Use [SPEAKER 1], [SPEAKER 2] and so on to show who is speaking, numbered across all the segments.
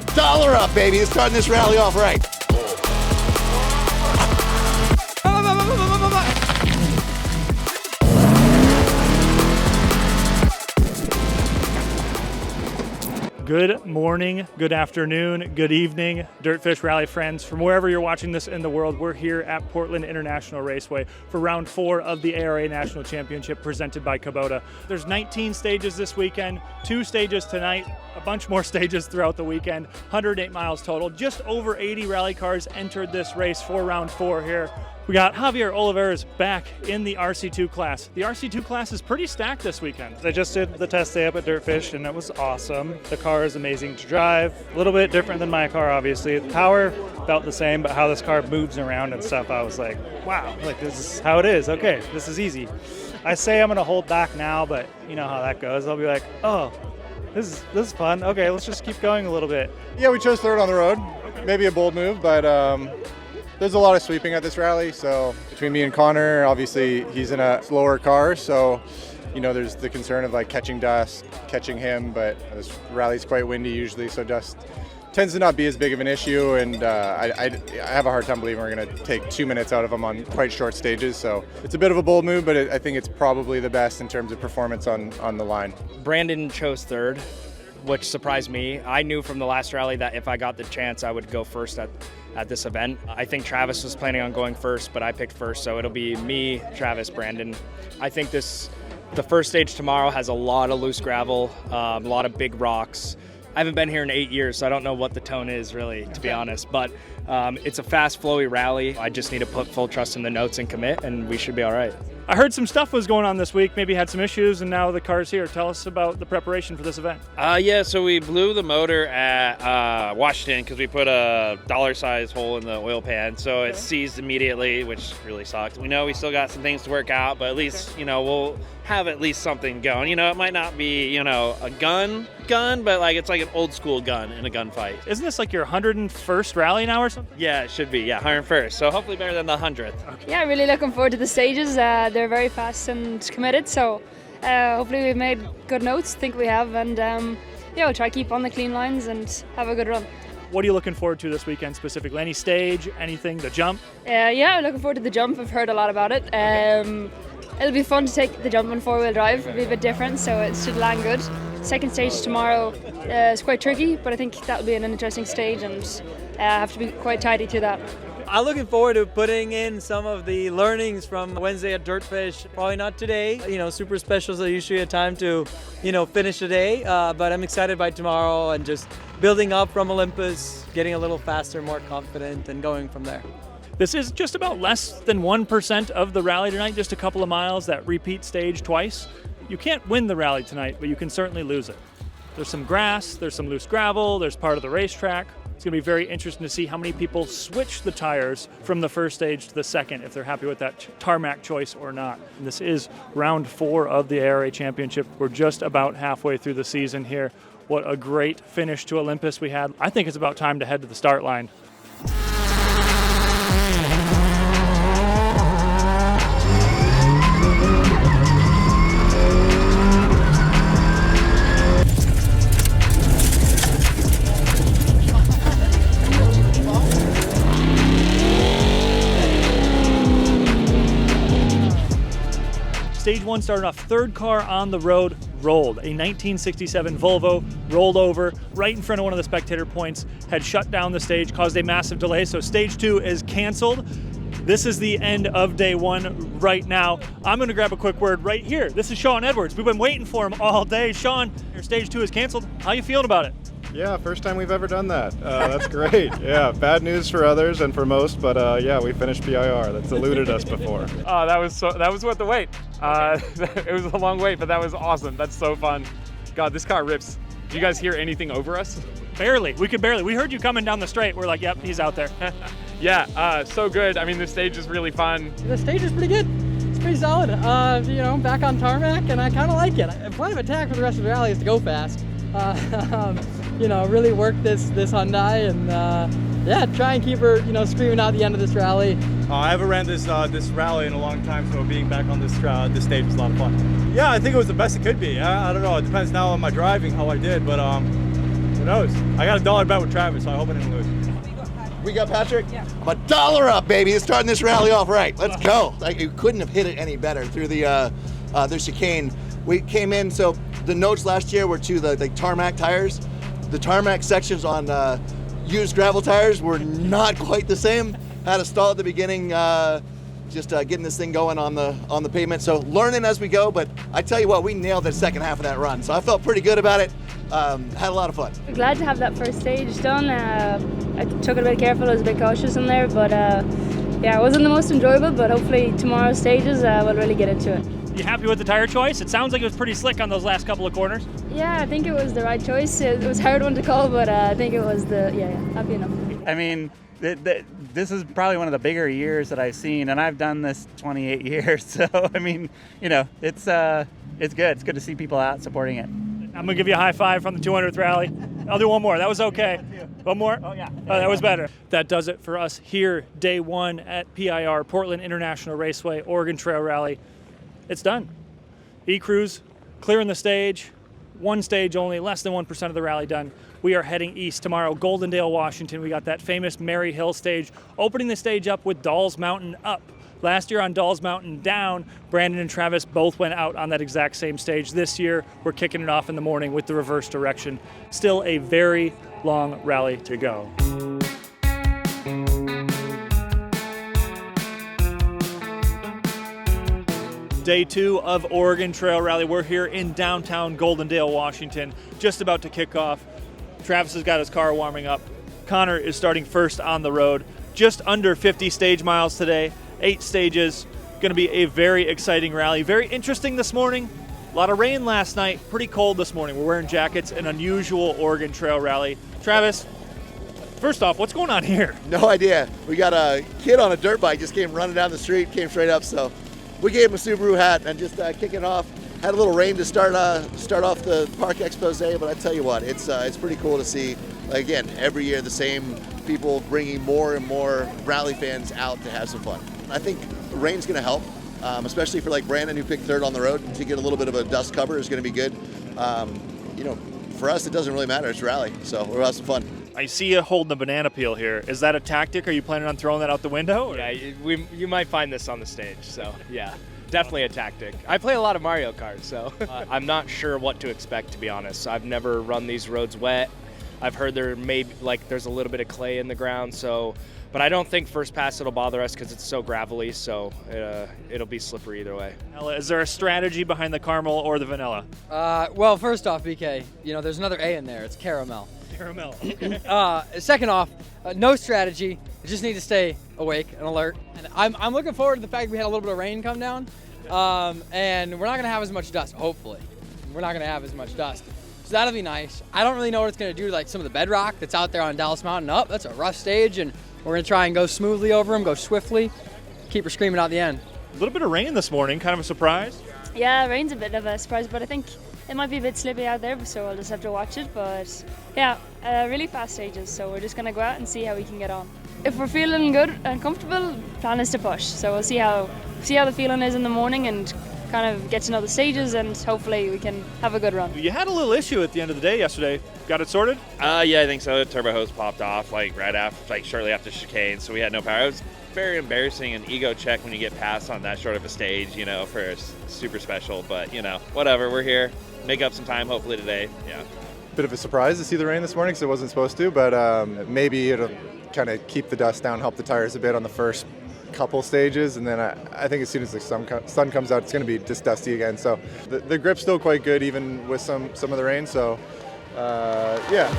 [SPEAKER 1] $1 up, baby. It's starting this rally off right.
[SPEAKER 2] Good morning, good afternoon, good evening, DirtFish Rally friends. From wherever you're watching this in the world, we're here at Portland International Raceway for round 4 of the ARA National Championship presented by Kubota. There's 19 stages this weekend, 2 stages tonight, a bunch more stages throughout the weekend, 108 miles total. Just over 80 rally cars entered this race for round 4 here. We got Javier Oliveras back in the RC2 class. The RC2 class is pretty stacked this weekend.
[SPEAKER 3] I just did the test day up at DirtFish and it was awesome. The car is amazing to drive. A little bit different than my car, obviously. The power felt the same, but how this car moves around and stuff, I was like, wow, like this is how it is. Okay, this is easy. I say I'm gonna hold back now, but you know how that goes. I'll be like, oh, this is fun. Okay, let's just keep going a little bit.
[SPEAKER 4] Yeah, we chose third on the road. Maybe a bold move, but there's a lot of sweeping at this rally, so between me and Connor, obviously he's in a slower car, so you know there's the concern of like catching dust, catching him, but this rally's quite windy usually, so dust tends to not be as big of an issue, and I have a hard time believing we're going to take 2 minutes out of him on quite short stages, so it's a bit of a bold move, but I think it's probably the best in terms of performance on the line.
[SPEAKER 5] Brandon chose third, which surprised me. I knew from the last rally that if I got the chance, I would go first at this event. I think Travis was planning on going first, but I picked first, so it'll be me, Travis, Brandon. I think the first stage tomorrow has a lot of loose gravel, a lot of big rocks. I haven't been here in 8 years, so I don't know what the tone is really, to be honest, but it's a fast, flowy rally. I just need to put full trust in the notes and commit, and we should be all right.
[SPEAKER 2] I heard some stuff was going on this week, maybe had some issues, and now the car's here. Tell us about the preparation for this event.
[SPEAKER 6] Yeah, so we blew the motor at Washington because we put a dollar-sized hole in the oil pan, so it seized immediately, which really sucked. We know we still got some things to work out, but at least, we'll have at least something going. It might not be, a gun, but like it's like an old school gun in a gunfight.
[SPEAKER 2] Isn't this like your 101st rally now or something?
[SPEAKER 6] Yeah, it should be, 101st. So hopefully better than the 100th.
[SPEAKER 2] Okay.
[SPEAKER 7] Yeah, really looking forward to the stages. They're very fast and committed, so hopefully we've made good notes, think we have, and we'll try to keep on the clean lines and have a good run.
[SPEAKER 2] What are you looking forward to this weekend specifically? Any stage, anything, the jump?
[SPEAKER 7] Yeah, looking forward to the jump. I've heard a lot about it. It'll be fun to take the jump on 4-wheel drive. It'll be a bit different, so it should land good. Second stage tomorrow is quite tricky, but I think that'll be an interesting stage, and have to be quite tidy to that.
[SPEAKER 8] I'm looking forward to putting in some of the learnings from Wednesday at DirtFish. Probably not today. Super specials are usually a time to, finish the day. But I'm excited by tomorrow and just building up from Olympus, getting a little faster, more confident, and going from there.
[SPEAKER 2] This is just about less than 1% of the rally tonight, just a couple of miles, that repeat stage twice. You can't win the rally tonight, but you can certainly lose it. There's some grass, there's some loose gravel, there's part of the racetrack. It's going to be very interesting to see how many people switch the tires from the first stage to the second, if they're happy with that tarmac choice or not. And this is round 4 of the ARA Championship. We're just about halfway through the season here. What a great finish to Olympus we had. I think it's about time to head to the start line. Stage 1 started off, third car on the road, rolled. A 1967 Volvo rolled over right in front of one of the spectator points, had shut down the stage, caused a massive delay, so stage 2 is canceled. This is the end of day 1 right now. I'm gonna grab a quick word right here. This is Sean Edwards. We've been waiting for him all day. Sean, your stage 2 is canceled. How you feeling about it?
[SPEAKER 4] Yeah, first time we've ever done that. That's great. Yeah, bad news for others and for most, but yeah, we finished PIR. That's eluded us before.
[SPEAKER 9] Oh, that was worth the wait. It was a long wait, but that was awesome. That's so fun. God, this car rips. Do you guys hear anything over us?
[SPEAKER 2] Barely. We could barely. We heard you coming down the straight. We're like, yep, he's out there.
[SPEAKER 9] Yeah, so good. I mean, the stage is really fun.
[SPEAKER 8] The stage is pretty good. It's pretty solid. Back on tarmac, and I kind of like it. A plan of attack for the rest of the rally is to go fast. Really work this Hyundai and try and keep her, screaming out the end of this rally.
[SPEAKER 10] I haven't ran this rally in a long time, so being back on this stage was a lot of fun. Yeah, I think it was the best it could be. I don't know. It depends now on my driving how I did, but knows? I got a $1 bet with Travis, so I hope I didn't lose.
[SPEAKER 1] We got Patrick? Yeah. I'm $1 up, baby. It's starting this rally off right. Let's go. Like, you couldn't have hit it any better through the chicane. We came in, so the notes last year were to the tarmac tires. The tarmac sections on used gravel tires were not quite the same. Had a stall at the beginning, just getting this thing going on the pavement. So learning as we go, but I tell you what, we nailed the second half of that run. So I felt pretty good about it. Had a lot of fun.
[SPEAKER 7] Glad to have that first stage done. I took it a bit careful, I was a bit cautious in there, but yeah, it wasn't the most enjoyable, but hopefully tomorrow's stages we'll really get into it.
[SPEAKER 2] You happy with the tire choice? It sounds like it was pretty slick on those last couple of corners.
[SPEAKER 7] Yeah, I think it was the right choice. It was a hard one to call, but I think it was happy enough.
[SPEAKER 11] I mean, this is probably one of the bigger years that I've seen, and I've done this 28 years. So, I mean, you know, it's good. It's good to see people out supporting it.
[SPEAKER 2] I'm going to give you a high five from the 200th rally. I'll do one more. That was okay. One more?
[SPEAKER 11] Oh, yeah.
[SPEAKER 2] Oh, that was better. That does it for us here, day one at PIR, Portland International Raceway, Oregon Trail Rally. It's done. E-Cruise clearing the stage. One stage only, less than 1% of the rally done. We are heading east tomorrow, Goldendale, Washington. We got that famous Mary Hill stage, opening the stage up with Dolls Mountain up. Last year on Dolls Mountain down, Brandon and Travis both went out on that exact same stage. This year, we're kicking it off in the morning with the reverse direction. Still a very long rally to go. Day two of Oregon Trail Rally. We're here in downtown Goldendale, Washington, just about to kick off. Travis has got his car warming up. Connor is starting first on the road. Just under 50 stage miles today, 8 stages. Going to be a very exciting rally. Very interesting this morning. A lot of rain last night, pretty cold this morning. We're wearing jackets, an unusual Oregon Trail Rally. Travis, first off, what's going on here?
[SPEAKER 1] No idea. We got a kid on a dirt bike, just came running down the street, came straight up, so we gave him a Subaru hat and just kicking off. Had a little rain to start off the park expose, but I tell you what, it's pretty cool to see. Again, every year the same people bringing more and more rally fans out to have some fun. I think the rain's going to help, especially for like Brandon, who picked third on the road. To get a little bit of a dust cover is going to be good. You know, for us it doesn't really matter. It's rally, so we'll have some fun.
[SPEAKER 2] I see you holding the banana peel here. Is that a tactic? Are you planning on throwing that out the window? Or?
[SPEAKER 5] Yeah, you might find this on the stage, so yeah, definitely a tactic. I play a lot of Mario Kart, so I'm not sure what to expect, to be honest. I've never run these roads wet. I've heard there's a little bit of clay in the ground, so, but I don't think first pass it'll bother us because it's so gravelly, so it'll be slippery either way.
[SPEAKER 2] Is there a strategy behind the caramel or the vanilla?
[SPEAKER 8] Well, first off, BK, you know, there's another A in there. It's caramel.
[SPEAKER 2] Caramel.
[SPEAKER 8] Second off, no strategy. I just need to stay awake and alert. And I'm looking forward to the fact we had a little bit of rain come down, and we're not going to have as much dust, hopefully. We're not going to have as much dust. So that'll be nice. I don't really know what it's going to do to like some of the bedrock that's out there on Dallas Mountain up. That's a rough stage, and we're going to try and go smoothly over them, go swiftly, keep her screaming out the end.
[SPEAKER 2] A little bit of rain this morning, kind of a surprise.
[SPEAKER 7] Yeah, rain's a bit of a surprise, but I think it might be a bit slippy out there, so we'll just have to watch it. But yeah, really fast stages, so we're just going to go out and see how we can get on. If we're feeling good and comfortable, plan is to push. So we'll see how the feeling is in the morning and kind of get to know the stages, and hopefully we can have a good run.
[SPEAKER 2] You had a little issue at the end of the day yesterday. Got it sorted?
[SPEAKER 6] Yeah, I think so. The turbo hose popped off shortly after chicane, so we had no power. It was very embarrassing and ego check when you get passed on that short of a stage, you know, for a super special, but you know, whatever, we're here. Make up some time hopefully today. Yeah.
[SPEAKER 4] Bit of a surprise to see the rain this morning because it wasn't supposed to, but maybe it'll kind of keep the dust down, help the tires a bit on the first couple stages, and then I think as soon as the sun comes out, it's going to be just dusty again. So the grip's still quite good even with some of the rain. So yeah.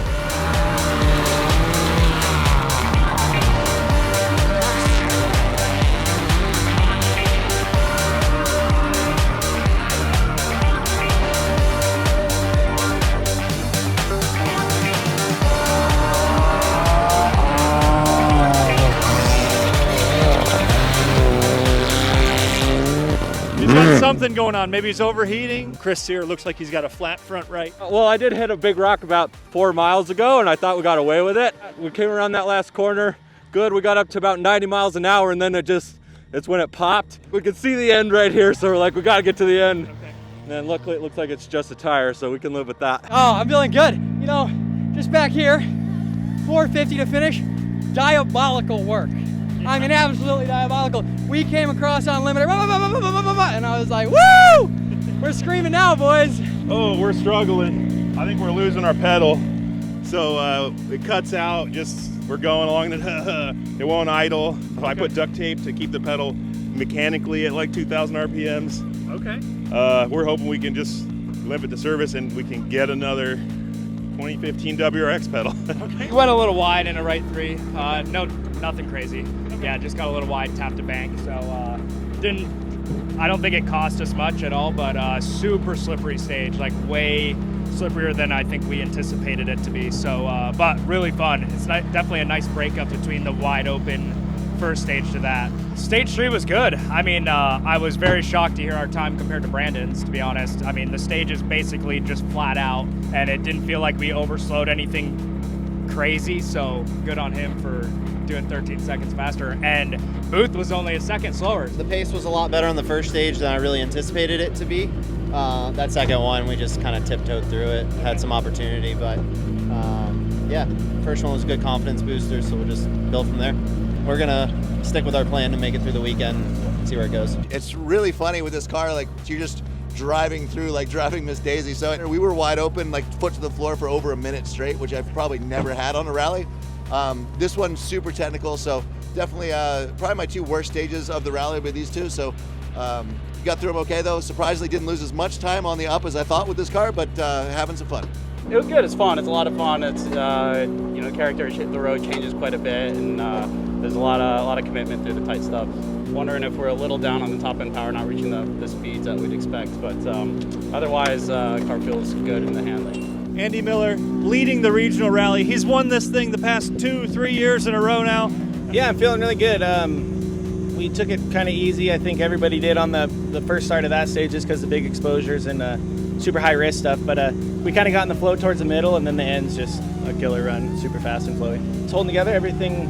[SPEAKER 2] He's got something going on. Maybe he's overheating. Chris here looks like he's got a flat front right.
[SPEAKER 10] Well, I did hit a big rock about 4 miles ago, and I thought we got away with it. We came around that last corner. Good, we got up to about 90 miles an hour, and then it's when it popped. We could see the end right here, so we're like, we got to get to the end. Okay. And then luckily it looks like it's just a tire, so we can live with that.
[SPEAKER 8] Oh, I'm feeling good. You know, just back here, 450 to finish. Diabolical work. I mean, absolutely diabolical. We came across Unlimited, and I was like, woo! We're screaming now, boys.
[SPEAKER 12] Oh, we're struggling. I think we're losing our pedal. So it cuts out, we're going along, it won't idle. I put duct tape to keep the pedal mechanically at like 2,000 RPMs.
[SPEAKER 2] Okay.
[SPEAKER 12] We're hoping we can just limp it to service and we can get another 2015 WRX pedal.
[SPEAKER 5] We went a little wide in a right 3. Nothing crazy. Yeah, just got a little wide, tapped a bank. So I don't think it cost us much at all, but super slippery stage, like way slipperier than I think we anticipated it to be. So, but really fun. It's definitely a nice breakup between the wide open first stage to that. Stage 3 was good. I mean, I was very shocked to hear our time compared to Brandon's, to be honest. I mean, the stage is basically just flat out, and it didn't feel like we overslowed anything crazy, so good on him for doing 13 seconds faster. And Booth was only a second slower.
[SPEAKER 13] The pace was a lot better on the first stage than I really anticipated it to be. That second one, we just kind of tiptoed through it, had some opportunity, but yeah, first one was a good confidence booster, so we'll just build from there. We're gonna stick with our plan to make it through the weekend, see where it goes.
[SPEAKER 1] It's really funny with this car, like you're just driving through, like driving Miss Daisy. So we were wide open, like foot to the floor for over a minute straight, which I've probably never had on a rally. This one's super technical, so definitely probably my 2 worst stages of the rally with these 2. So got through them okay though. Surprisingly didn't lose as much time on the up as I thought with this car, but having some fun.
[SPEAKER 14] It was good. It's fun. It's a lot of fun. It's you know, character hit the road changes quite a bit, and there's a lot of commitment through the tight stuff. Wondering if we're a little down on the top end power, not reaching the speeds that we'd expect, but otherwise, car feels good in the handling.
[SPEAKER 2] Andy Miller leading the regional rally. He's won this thing the past 2-3 years in a row now.
[SPEAKER 15] Yeah, I'm feeling really good. We took it kind of easy. I think everybody did on the first start of that stage just because the big exposures and super high risk stuff. But we kind of got in the flow towards the middle, and then the end's just a killer run, super fast and flowy. It's holding together. Everything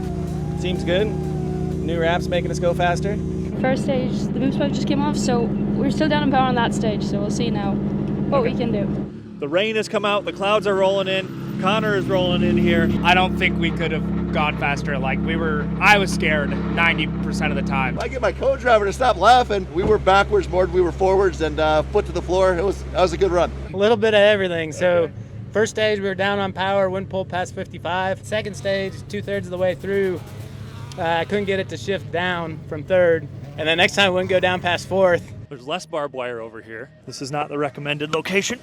[SPEAKER 15] seems good. New wraps making us go faster.
[SPEAKER 7] First stage, the boost pipe just came off, so we're still down in power on that stage, so we'll see now what we can do.
[SPEAKER 2] The rain has come out, the clouds are rolling in, Connor is rolling in here.
[SPEAKER 5] I don't think we could have gone faster. Like I was scared 90% of the time.
[SPEAKER 1] I get my co-driver to stop laughing. We were backwards more than we were forwards, and foot to the floor. That was a good run.
[SPEAKER 8] A little bit of everything. So first stage, we were down on power, wouldn't pull past 55. Second stage, 2/3 of the way through, I couldn't get it to shift down from third. And then next time, we wouldn't go down past fourth.
[SPEAKER 2] There's less barbed wire over here. This is not the recommended location.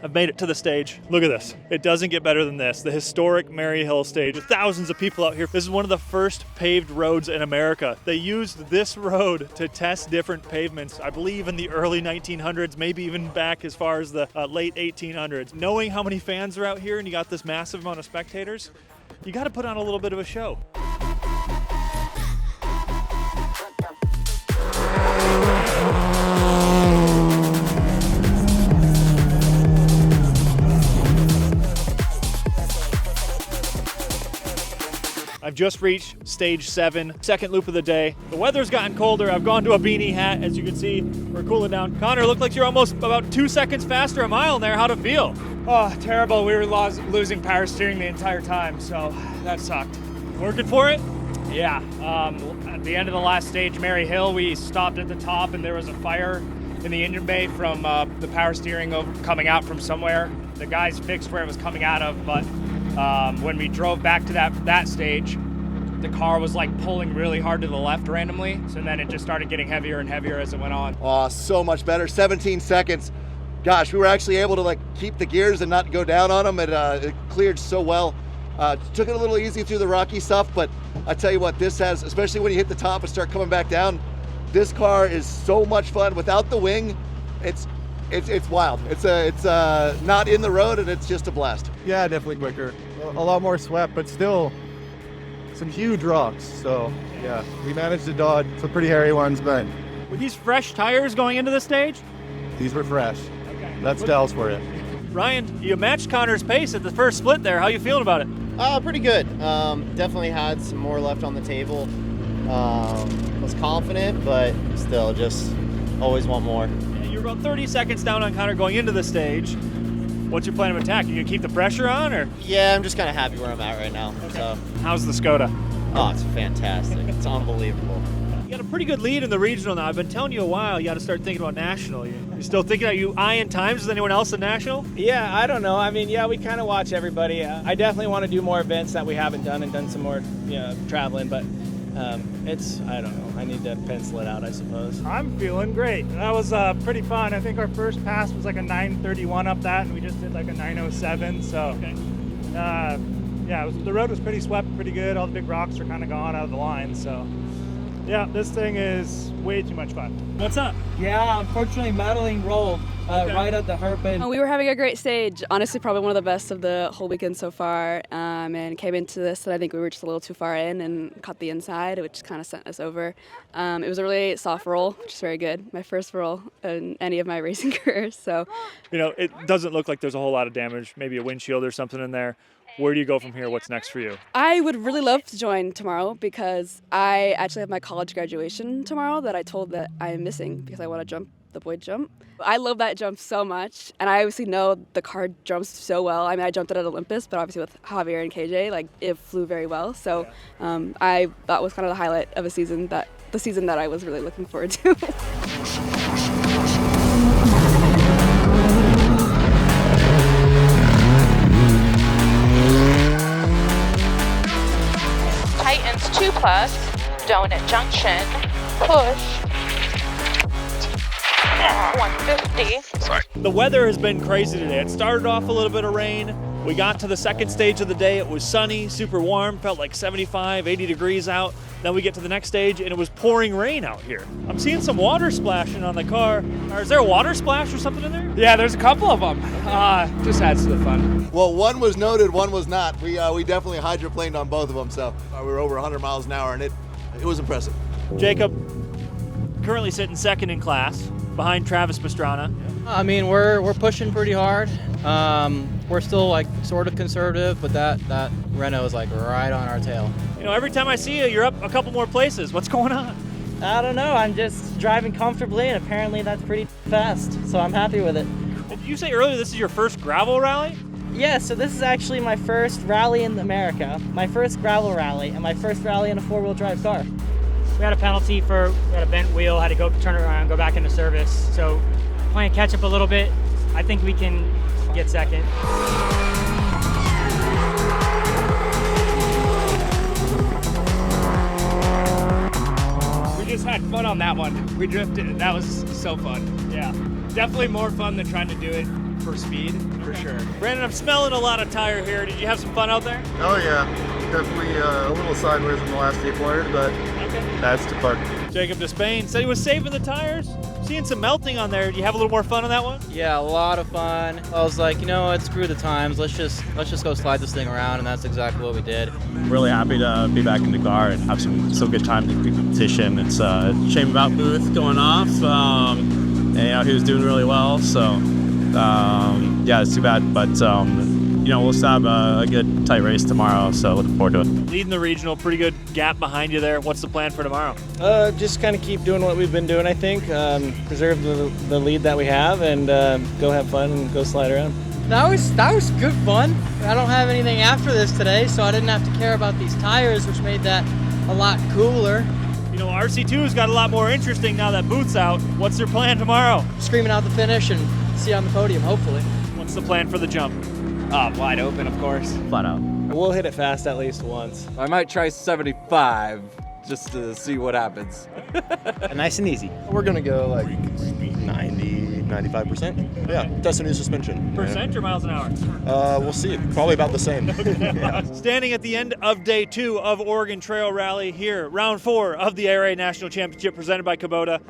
[SPEAKER 2] I've made it to the stage. Look at this. It doesn't get better than this. The historic Mary Hill stage with thousands of people out here. This is one of the first paved roads in America. They used this road to test different pavements, I believe in the early 1900s, maybe even back as far as the late 1800s. Knowing how many fans are out here and you got this massive amount of spectators, you got to put on a little bit of a show. I've just reached stage 7, second loop of the day. The weather's gotten colder. I've gone to a beanie hat. As you can see, we're cooling down. Connor, looked like you're almost about 2 seconds faster a mile in there. How'd it feel?
[SPEAKER 5] Oh, terrible. We were losing power steering the entire time, so that sucked.
[SPEAKER 2] Working for it?
[SPEAKER 5] Yeah. At the end of the last stage, Mary Hill, we stopped at the top and there was a fire in the engine bay from the power steering coming out from somewhere. The guys fixed where it was coming out of, but when we drove back to that stage, the car was like pulling really hard to the left randomly. So then it just started getting heavier and heavier as it went on.
[SPEAKER 1] Oh, so much better. 17 seconds. Gosh, we were actually able to like keep the gears and not go down on them. It cleared so well. Took it a little easy through the rocky stuff, but I tell you what, this has, especially when you hit the top and start coming back down, this car is so much fun. Without the wing, it's wild. It's not in the road, and it's just a blast.
[SPEAKER 4] Yeah, definitely quicker. A lot more swept, but still some huge rocks. So yeah, we managed to dodge some pretty hairy ones, but
[SPEAKER 2] Were these fresh tires going into the stage?
[SPEAKER 4] these were fresh.
[SPEAKER 2] Okay.
[SPEAKER 4] That's Dell's for you.
[SPEAKER 2] Ryan, you matched Connor's pace at the first split there. How you feeling about it?
[SPEAKER 13] Pretty good. Definitely had some more left on the table. Was confident, but still just always want more.
[SPEAKER 2] You're about 30 seconds down on Connor going into the stage. What's your plan of attack? You gonna keep the pressure on, or?
[SPEAKER 13] Yeah, I'm just kind of happy where I'm at right now. So.
[SPEAKER 2] How's the Skoda?
[SPEAKER 13] Oh, it's fantastic. It's unbelievable.
[SPEAKER 2] You got a pretty good lead in the regional now. I've been telling you a while, you got to start thinking about national. You still thinking, are you eyeing times with anyone else in national?
[SPEAKER 15] Yeah, I don't know. I mean, yeah, we kind of watch everybody. I definitely want to do more events that we haven't done and done some more traveling, but I don't know. I need to pencil it out, I suppose.
[SPEAKER 3] I'm feeling great. That was pretty fun. I think our first pass was like a 9:31 up that, and we just did like a 9:07. So, the road was pretty swept, pretty good. All the big rocks are kind of gone out of the line. So, yeah, this thing is way too much fun.
[SPEAKER 2] What's up?
[SPEAKER 8] Yeah, unfortunately, Madeline rolled right at the hairpin.
[SPEAKER 7] We were having a great stage. Honestly, probably one of the best of the whole weekend so far. And came into this, and I think we were just a little too far in and caught the inside, which kind of sent us over. It was a really soft roll, which is very good. My first roll in any of my racing careers. So,
[SPEAKER 2] It doesn't look like there's a whole lot of damage. Maybe a windshield or something in there. Where do you go from here? What's next for you?
[SPEAKER 7] I would really love to join tomorrow because I actually have my college graduation tomorrow that I told that I'm missing because I want to jump the Boyd jump. I love that jump so much, and I obviously know the car jumps so well. I mean, I jumped it at Olympus, but obviously with Javier and KJ, it flew very well. So that was kind of the highlight of the season that I was really looking forward to.
[SPEAKER 16] Titans 2+, Donut Junction, push, 150.
[SPEAKER 2] Sorry. The weather has been crazy today. It started off a little bit of rain. We got to the second stage of the day. It was sunny, super warm, felt like 75, 80 degrees out. Then we get to the next stage and it was pouring rain out here. I'm seeing some water splashing on the car. Is there a water splash or something in there?
[SPEAKER 5] Yeah, there's a couple of them. Just adds to the fun.
[SPEAKER 1] Well, one was noted, one was not. We definitely hydroplaned on both of them, so we were over 100 miles an hour, and it was impressive.
[SPEAKER 2] Jacob, currently sitting second in class, behind Travis Pastrana.
[SPEAKER 17] I mean, we're pushing pretty hard. We're still sort of conservative, but that Renault is right on our tail.
[SPEAKER 2] Every time I see you, you're up a couple more places. What's going on?
[SPEAKER 8] I don't know. I'm just driving comfortably, and apparently that's pretty fast. So I'm happy with it.
[SPEAKER 2] Did you say earlier this is your first gravel rally?
[SPEAKER 8] Yeah, so this is actually my first rally in America, my first gravel rally, and my first rally in a four-wheel drive car.
[SPEAKER 18] We had a penalty we had a bent wheel, had to go turn it around, go back into service. So playing catch up a little bit. I think we can get second.
[SPEAKER 5] We just had fun on that one. We drifted. That was so fun.
[SPEAKER 2] Yeah.
[SPEAKER 5] Definitely more fun than trying to do it for speed, for sure.
[SPEAKER 2] Brandon, I'm smelling a lot of tire here. Did you have some fun out there?
[SPEAKER 19] Oh yeah, definitely a little sideways in the last few corners, but that's to park.
[SPEAKER 2] Jacob Despain said he was saving the tires. Seeing some melting on there. Do you have a little more fun on that one?
[SPEAKER 17] Yeah, a lot of fun. I was like, you know what, screw the times. Let's just go slide this thing around, and that's exactly what we did.
[SPEAKER 20] Really happy to be back in the car and have some good time in the competition. It's a shame about Booth going off. And he was doing really well, so yeah, it's too bad. But we'll still have a good tight race tomorrow, so looking forward to it.
[SPEAKER 2] Leading the regional, pretty good gap behind you there. What's the plan for tomorrow?
[SPEAKER 15] Just kind of keep doing what we've been doing, I think. Preserve the lead that we have and go have fun and go slide around.
[SPEAKER 8] That was good fun. I don't have anything after this today, so I didn't have to care about these tires, which made that a lot cooler.
[SPEAKER 2] RC2's got a lot more interesting now that Booth's out. What's their plan tomorrow?
[SPEAKER 8] Screaming out the finish and see you on the podium, hopefully.
[SPEAKER 2] What's the plan for the jump?
[SPEAKER 5] Wide open, of course.
[SPEAKER 20] Flat out.
[SPEAKER 15] We'll hit it fast at least once.
[SPEAKER 10] I might try 75 just to see what happens.
[SPEAKER 15] Nice and easy.
[SPEAKER 19] We're gonna go 90, 95%. Yeah, test a new suspension.
[SPEAKER 2] Percent or miles an hour?
[SPEAKER 19] We'll see. Probably about the same.
[SPEAKER 2] Standing at the end of day 2 of Oregon Trail Rally here, round 4 of the ARA National Championship presented by Kubota.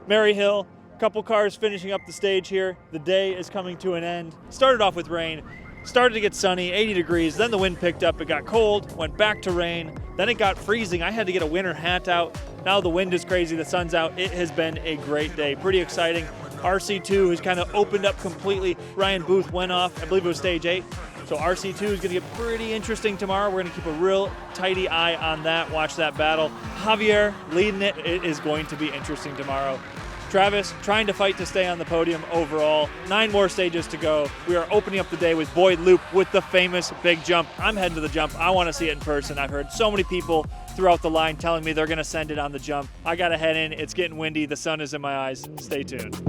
[SPEAKER 2] Mary Hill, a couple cars finishing up the stage here. The day is coming to an end. Started off with rain. Started to get sunny, 80 degrees, then the wind picked up, it got cold, went back to rain, then it got freezing. I had to get a winter hat out. Now the wind is crazy, the sun's out. It has been a great day, pretty exciting. RC2 has kind of opened up completely. Ryan Booth went off, I believe it was stage 8. So RC2 is gonna get pretty interesting tomorrow. We're gonna keep a real tighty eye on that, watch that battle. Javier leading it. It is going to be interesting tomorrow. Travis trying to fight to stay on the podium overall. 9 more stages to go. We are opening up the day with Boyd Loop with the famous big jump. I'm heading to the jump. I want to see it in person. I've heard so many people throughout the line telling me they're going to send it on the jump. I got to head in. It's getting windy. The sun is in my eyes. Stay tuned.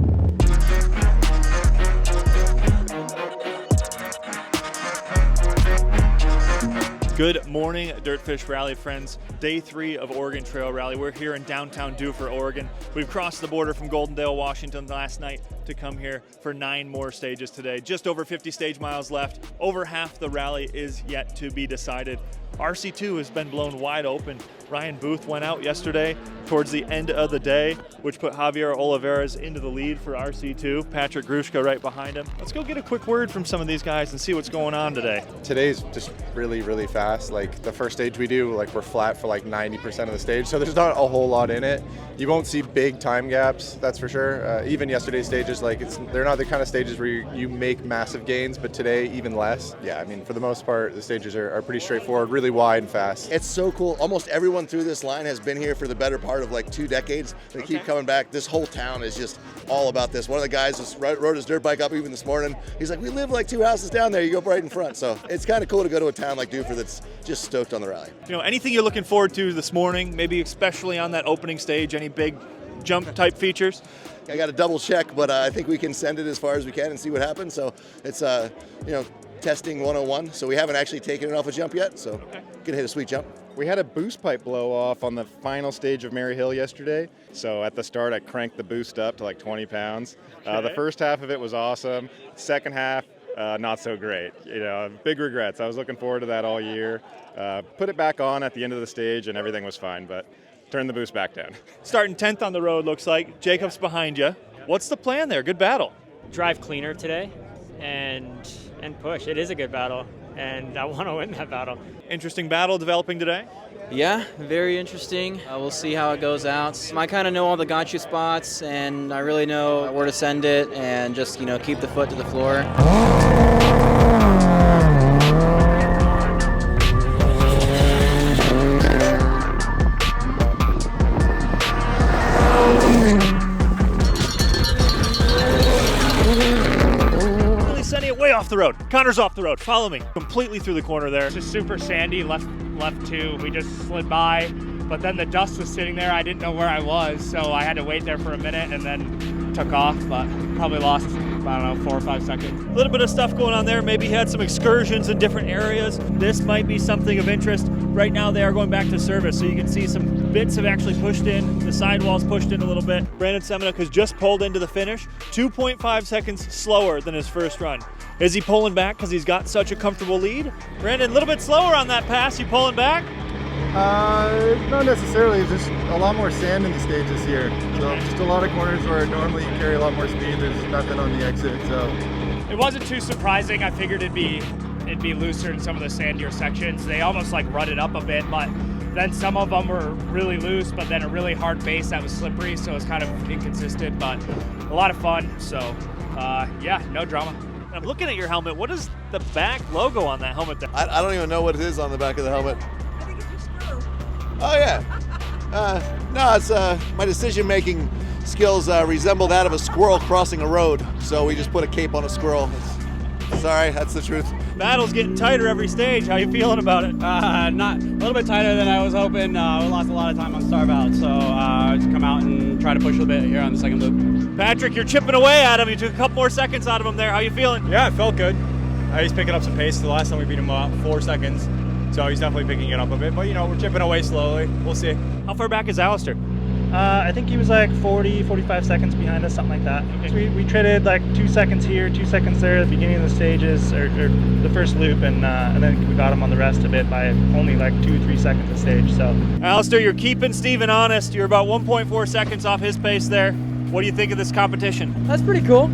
[SPEAKER 2] Good morning, DirtFish Rally friends. Day 3 of Oregon Trail Rally. We're here in downtown Dufur, Oregon. We've crossed the border from Goldendale, Washington last night to come here for 9 more stages today. Just over 50 stage miles left. Over half the rally is yet to be decided. RC2 has been blown wide open. Ryan Booth went out yesterday towards the end of the day, which put Javier Olivares into the lead for RC2. Patrick Grushka right behind him. Let's go get a quick word from some of these guys and see what's going on today.
[SPEAKER 4] Today's just really, really fast. Like the first stage we do, like we're flat for like 90% of the stage, so there's not a whole lot in it. You won't see big time gaps, that's for sure. Even yesterday's stages, like they're not the kind of stages where you make massive gains, but today even less. Yeah, I mean, for the most part, the stages are pretty straightforward, really wide and fast.
[SPEAKER 1] It's so cool. Almost everyone through this line has been here for the better part of like 2 decades. They keep coming back. This whole town is just all about this. One of the guys just rode his dirt bike up even this morning. He's like, we live like 2 houses down there. You go right in front. So it's kind of cool to go to a town like Dufur that's just stoked on the rally.
[SPEAKER 2] You know, anything you're looking forward to this morning, maybe especially on that opening stage, any big jump type features?
[SPEAKER 1] I got to double check, but I think we can send it as far as we can and see what happens. So it's, you know, testing 101. So we haven't actually taken it off a jump yet. So gonna hit a sweet jump.
[SPEAKER 12] We had a boost pipe blow off on the final stage of Mary Hill yesterday. So at the start, I cranked the boost up to like 20 pounds. The first half of it was awesome. Second half, not so great. You know, big regrets. I was looking forward to that all year. Put it back on at the end of the stage and everything was fine, but turned the boost back down.
[SPEAKER 2] Starting 10th on the road, looks like. Jacob's behind you. What's the plan there? Good battle.
[SPEAKER 18] Drive cleaner today and push. It is a good battle, and I want to win that battle.
[SPEAKER 2] Interesting battle developing today?
[SPEAKER 17] Yeah, very interesting. We'll see how it goes out. I kind of know all the gotcha spots, and I really know where to send it, and just, you know, keep the foot to the floor.
[SPEAKER 2] Way off the road. Connor's off the road. Follow me. Completely through the corner there.
[SPEAKER 3] It's just super sandy, left 2. We just slid by, but then the dust was sitting there. I didn't know where I was, so I had to wait there for a minute and then took off, but probably lost, I don't know, 4 or 5 seconds.
[SPEAKER 2] A little bit of stuff going on there. Maybe he had some excursions in different areas. This might be something of interest. Right now they are going back to service, so you can see some bits have actually pushed in. The sidewall's pushed in a little bit. Brandon Semenuk has just pulled into the finish, 2.5 seconds slower than his first run. Is he pulling back because he's got such a comfortable lead? Brandon, a little bit slower on that pass. You pulling back?
[SPEAKER 19] Not necessarily. It's just a lot more sand in the stage this year. So just a lot of corners where normally you carry a lot more speed. There's nothing on the exit. So
[SPEAKER 3] it wasn't too surprising. I figured it'd be looser in some of the sandier sections. They almost like rutted up a bit, but then some of them were really loose, but then a really hard base that was slippery, so it was kind of inconsistent, but a lot of fun. So yeah, no drama.
[SPEAKER 2] I'm looking at your helmet. What is the back logo on that helmet there?
[SPEAKER 1] I don't even know what it is on the back of the helmet. I think it's a screw. Oh, yeah. No, it's my decision-making skills resemble that of a squirrel crossing a road. So we just put a cape on a squirrel. Sorry, that's the truth.
[SPEAKER 2] Battle's getting tighter every stage. How you feeling about it?
[SPEAKER 14] Not a little bit tighter than I was hoping. We lost a lot of time on start out, so just come out and try to push a little bit here on the second loop.
[SPEAKER 2] Patrick, you're chipping away at him. You took a couple more seconds out of him there. How you feeling?
[SPEAKER 3] Yeah, it felt good. He's picking up some pace. The last time we beat him about 4 seconds, so he's definitely picking it up a bit. But, you know, we're chipping away slowly. We'll see.
[SPEAKER 2] How far back is Alistair?
[SPEAKER 3] I think he was like 40, 45 seconds behind us, something like that. Okay. We traded like 2 seconds here, 2 seconds there at the beginning of the stages, or the first loop, and then we got him on the rest of it by only like 2-3 seconds a stage. So,
[SPEAKER 2] Alistair, you're keeping Steven honest. You're about 1.4 seconds off his pace there. What do you think of this competition?
[SPEAKER 8] That's pretty cool.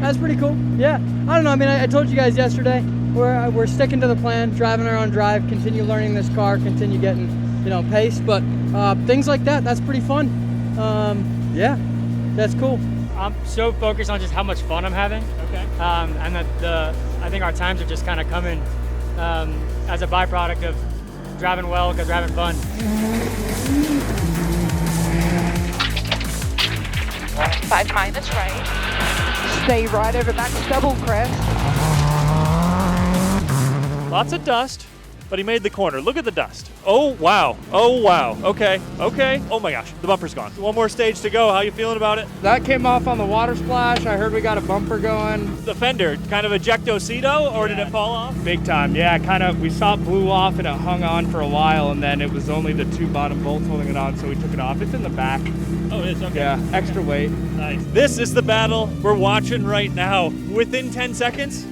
[SPEAKER 8] That's pretty cool. Yeah. I don't know. I mean, I told you guys yesterday, we're sticking to the plan, driving our own drive, continue learning this car, continue getting, you know, pace. But things like that, that's pretty fun. Yeah, that's cool.
[SPEAKER 18] I'm so focused on just how much fun I'm having.
[SPEAKER 2] Okay.
[SPEAKER 18] And I think our times are just kind of coming as a byproduct of driving well because we're having fun.
[SPEAKER 16] 5 minus right.
[SPEAKER 21] Stay right over that double crest.
[SPEAKER 2] Lots of dust, but he made the corner. Look at the dust. Oh, wow. Oh, wow. Okay. Oh, my gosh. The bumper's gone. One more stage to go. How you feeling about it?
[SPEAKER 22] That came off on the water splash. I heard we got a bumper going.
[SPEAKER 2] The fender, kind of ejectocito, or did it fall off?
[SPEAKER 3] Big time, yeah, we saw it blew off and it hung on for a while, and then it was only the 2 bottom bolts holding it on, so we took it off. It's in the back.
[SPEAKER 2] Oh, it is? Okay.
[SPEAKER 3] Yeah, extra weight.
[SPEAKER 2] Nice. This is the battle we're watching right now. Within 10 seconds,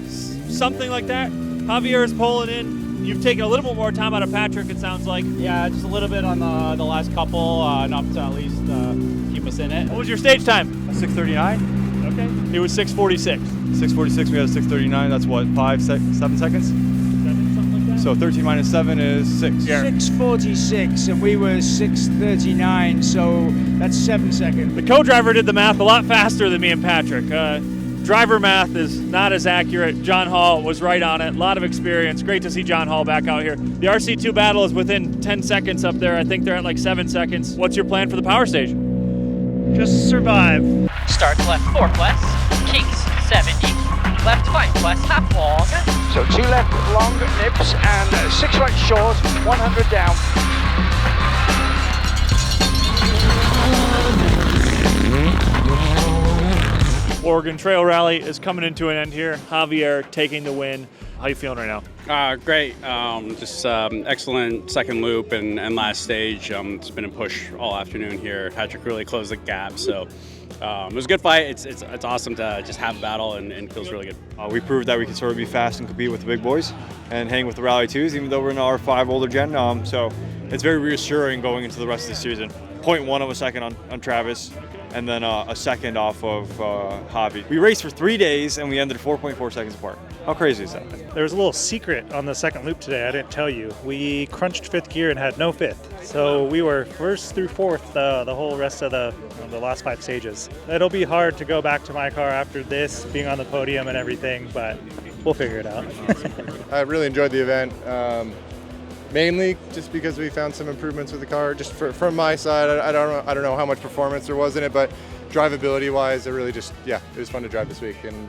[SPEAKER 2] something like that, Javier is pulling in. You've taken a little bit more time out of Patrick, it sounds like.
[SPEAKER 14] Yeah, just a little bit on the last couple, enough to at least keep us in it.
[SPEAKER 2] What was your stage time?
[SPEAKER 10] 6:39.
[SPEAKER 2] Okay. It was 6:46.
[SPEAKER 10] 6:46. We have 6:39. That's what, 7 seconds?
[SPEAKER 2] 7, something like that.
[SPEAKER 10] So 13 minus 7 is 6.
[SPEAKER 22] 6:46, and we were 6:39, so that's 7 seconds.
[SPEAKER 2] The co-driver did the math a lot faster than me and Patrick. Driver math is not as accurate. John Hall was right on it. A lot of experience. Great to see John Hall back out here. The RC2 battle is within 10 seconds up there. I think they're at like 7 seconds. What's your plan for the power stage?
[SPEAKER 22] Just survive.
[SPEAKER 23] Start left 4 plus, kinks 70, left 5 plus, half long.
[SPEAKER 21] So 2 left long nips and 6 right short, 100 down.
[SPEAKER 2] Oregon Trail Rally is coming into an end here. Javier taking the win. How you feeling right now?
[SPEAKER 14] Great. Just excellent second loop and last stage. It's been a push all afternoon here. Patrick really closed the gap, so it was a good fight. It's awesome to just have a battle and feels really good.
[SPEAKER 10] We proved that we can sort of be fast and compete with the big boys and hang with the Rally 2s, even though we're in our 5 older gen. So it's very reassuring going into the rest of the season. 0.1 of a second on Travis, and then a second off of Javi. We raced for 3 days and we ended 4.4 seconds apart. How crazy is that?
[SPEAKER 3] There was a little secret on the second loop today I didn't tell you. We crunched 5th gear and had no 5th. So we were 1st through 4th the whole rest of the last 5 stages. It'll be hard to go back to my car after this, being on the podium and everything, but we'll figure it out.
[SPEAKER 4] I really enjoyed the event. Mainly just because we found some improvements with the car. Just from my side, I don't know how much performance there was in it, but drivability wise, it really just, it was fun to drive this week. And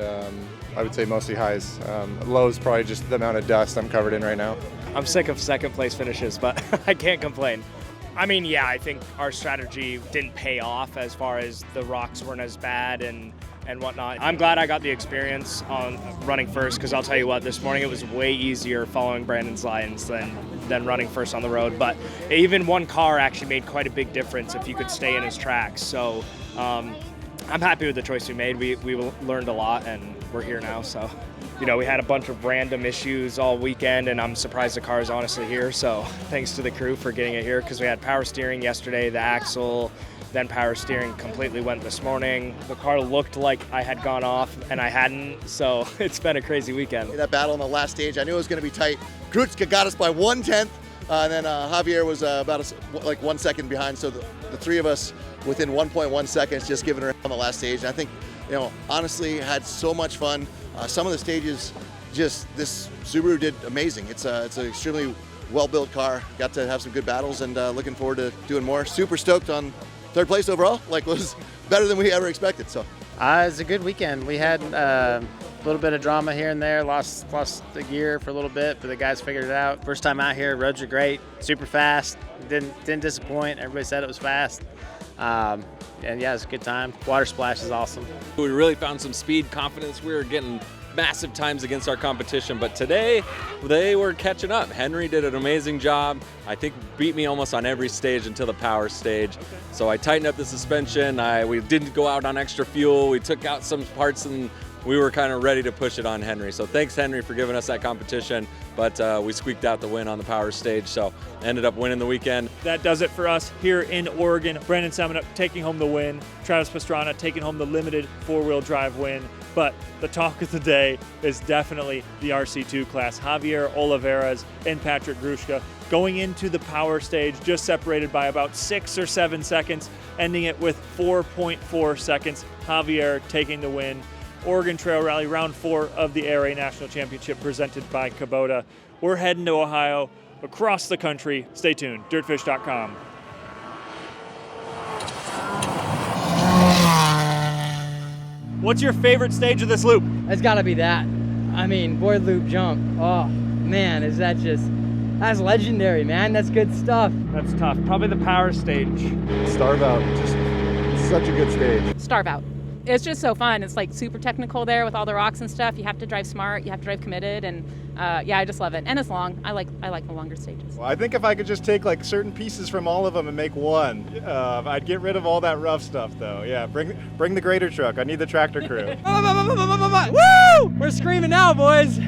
[SPEAKER 4] I would say mostly highs. Lows probably just the amount of dust I'm covered in right now.
[SPEAKER 5] I'm sick of second place finishes, but I can't complain. I mean, yeah, I think our strategy didn't pay off as far as the rocks weren't as bad and whatnot. I'm glad I got the experience on running first, because I'll tell you what, this morning it was way easier following Brandon's lines than running first on the road. But even one car actually made quite a big difference if you could stay in his tracks. So I'm happy with the choice we made. We learned a lot, and we're here now. So, we had a bunch of random issues all weekend, and I'm surprised the car is honestly here. So thanks to the crew for getting it here, because we had power steering yesterday, the axle, then power steering completely went this morning. The car looked like I had gone off, and I hadn't, so it's been a crazy weekend.
[SPEAKER 1] That battle on the last stage, I knew it was going to be tight. Grutska got us by 1/10, and then Javier was about 1 second behind, so the three of us within 1.1 seconds just giving her on the last stage. And I think, honestly, had so much fun. Some of the stages, this Subaru did amazing. It's an extremely well-built car. Got to have some good battles, and looking forward to doing more. Super stoked on 3rd place overall. Was better than we ever expected. So
[SPEAKER 24] it was a good weekend. We had a little bit of drama here and there. Lost the gear for a little bit, but the guys figured it out. First time out here, roads are great, super fast. Didn't disappoint. Everybody said it was fast. And yeah, it was a good time. Water splash is awesome.
[SPEAKER 25] We really found some speed, confidence. We were getting massive times against our competition, but today they were catching up. Henry did an amazing job. I think beat me almost on every stage until the power stage. So I tightened up the suspension. We didn't go out on extra fuel. We took out some parts and we were kind of ready to push it on Henry. So thanks, Henry, for giving us that competition. But we squeaked out the win on the power stage, so ended up winning the weekend.
[SPEAKER 2] That does it for us here in Oregon. Brandon Semenuk taking home the win. Travis Pastrana taking home the limited 4-wheel drive win. But the talk of the day is definitely the RC2 class. Javier Oliveras and Patrick Grushka going into the power stage, just separated by about 6 or 7 seconds, ending it with 4.4 seconds. Javier taking the win. Oregon Trail Rally Round 4 of the ARA National Championship presented by Kubota. We're heading to Ohio, across the country. Stay tuned. DirtFish.com. What's your favorite stage of this loop?
[SPEAKER 6] It's got to be that. I mean, board loop jump. Oh, man, that's legendary, man. That's good stuff.
[SPEAKER 3] That's tough. Probably the power stage.
[SPEAKER 19] Starve Out, just such a good stage.
[SPEAKER 7] Starve Out. It's just so fun. It's like super technical there with all the rocks and stuff. You have to drive smart. You have to drive committed, and yeah, I just love it. And it's long. I like the longer stages.
[SPEAKER 4] Well, I think if I could just take like certain pieces from all of them and make one, I'd get rid of all that rough stuff, though. Yeah, bring the grader truck. I need the tractor crew.
[SPEAKER 6] Woo! We're screaming now, boys.